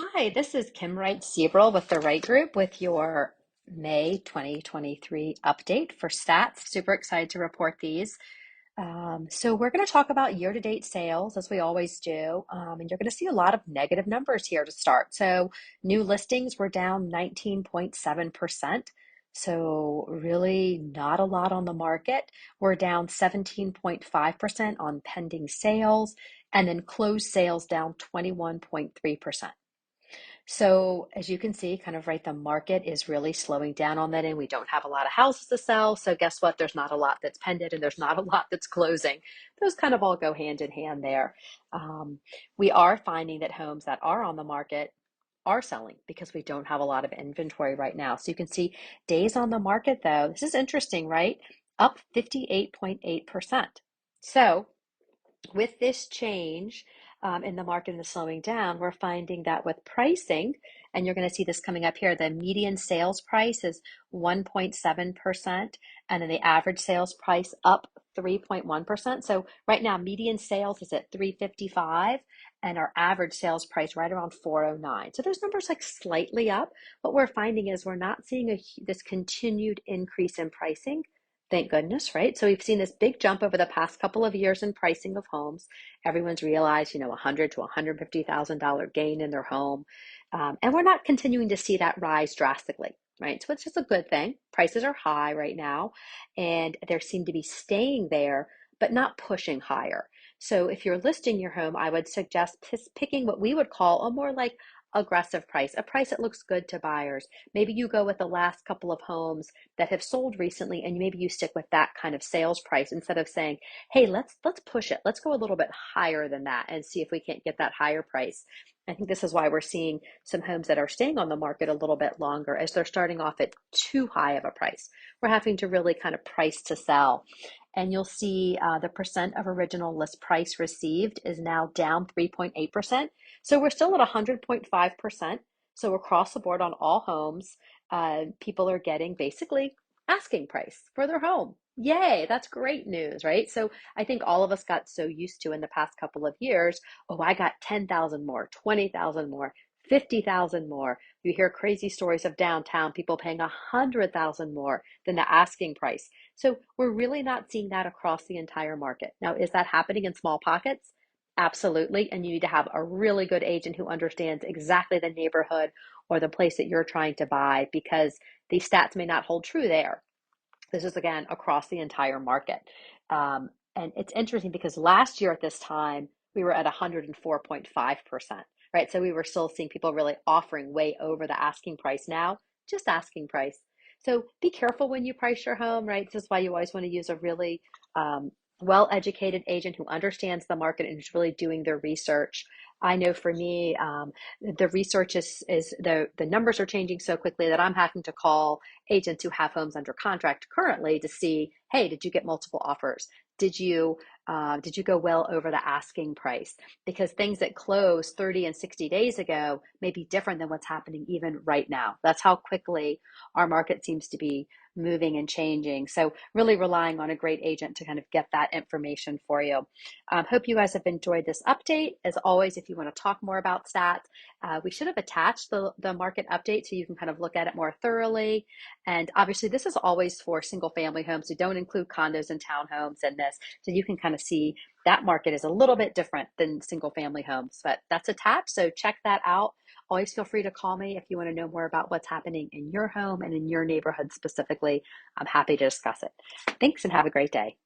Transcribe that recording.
Hi, this is Kim Wright Sebrel with the Wright Group with your May 2023 update for stats. Super excited to report these. So we're going to talk about year-to-date sales as we always do, and you're going to see a lot of negative numbers here to start. So new listings were down 19.7%. So really not a lot on the market. We're down 17.5% on pending sales, and then closed sales down 21.3%. So as you can see, kind of right, the market is really slowing down on that end. We don't have a lot of houses to sell. So guess what? There's not a lot that's pending and there's not a lot that's closing. Those kind of all go hand in hand there. Um, we are finding that homes that are on the market are selling because we don't have a lot of inventory right now. So you can see days on the market though, this is interesting, right? Up 58.8%. So with this change in the market and the slowing down, we're finding that with pricing, and you're going to see this coming up here, the median sales price is 1.7%, and then the average sales price up 3.1%. So right now, median sales is at 355, and our average sales price right around 409. So those numbers like slightly up. What we're finding is we're not seeing this continued increase in pricing. Thank goodness, right? So we've seen this big jump over the past couple of years in pricing of homes. Everyone's realized, $100 to $150,000 gain in their home, and we're not continuing to see that rise drastically, right? So it's just a good thing. Prices are high right now, and they seem to be staying there, but not pushing higher. So if you're listing your home, I would suggest picking what we would call a more like aggressive price, a price that looks good to buyers. Maybe you go with the last couple of homes that have sold recently and maybe you stick with that kind of sales price instead of saying, hey, let's push it, let's go a little bit higher than that and see if we can't get that higher price. I think this is why we're seeing some homes that are staying on the market a little bit longer as they're starting off at too high of a price. We're having to really kind of price to sell. And you'll see the percent of original list price received is now down 3.8%. So we're still at 100.5%. So across the board on all homes, people are getting basically asking price for their home. Yay, that's great news, right? So I think all of us got so used to in the past couple of years, oh, I got 10,000 more, 20,000 more, 50,000 more. You hear crazy stories of downtown people paying 100,000 more than the asking price. So we're really not seeing that across the entire market. Now, is that happening in small pockets? Absolutely. And you need to have a really good agent who understands exactly the neighborhood or the place that you're trying to buy because these stats may not hold true there. This is again across the entire market. And it's interesting because last year at this time, we were at 104.5%, right? So we were still seeing people really offering way over the asking price now, just asking price. So be careful when you price your home, right? This is why you always want to use a really well-educated agent who understands the market and is really doing their research. I know for me, the research is the numbers are changing so quickly that I'm having to call agents who have homes under contract currently to see, hey, did you get multiple offers? Did you go well over the asking price? Because things that closed 30 and 60 days ago may be different than what's happening even right now. That's how quickly our market seems to be moving and changing. So really relying on a great agent to kind of get that information for you. Hope you guys have enjoyed this update. As always, if you want to talk more about stats, we should have attached the market update so you can kind of look at it more thoroughly. And obviously, this is always for single family homes. So don't include condos and townhomes in this. So you can kind of see that market is a little bit different than single family homes, but that's attached. So check that out. Always feel free to call me if you want to know more about what's happening in your home and in your neighborhood specifically. I'm happy to discuss it. Thanks and have a great day.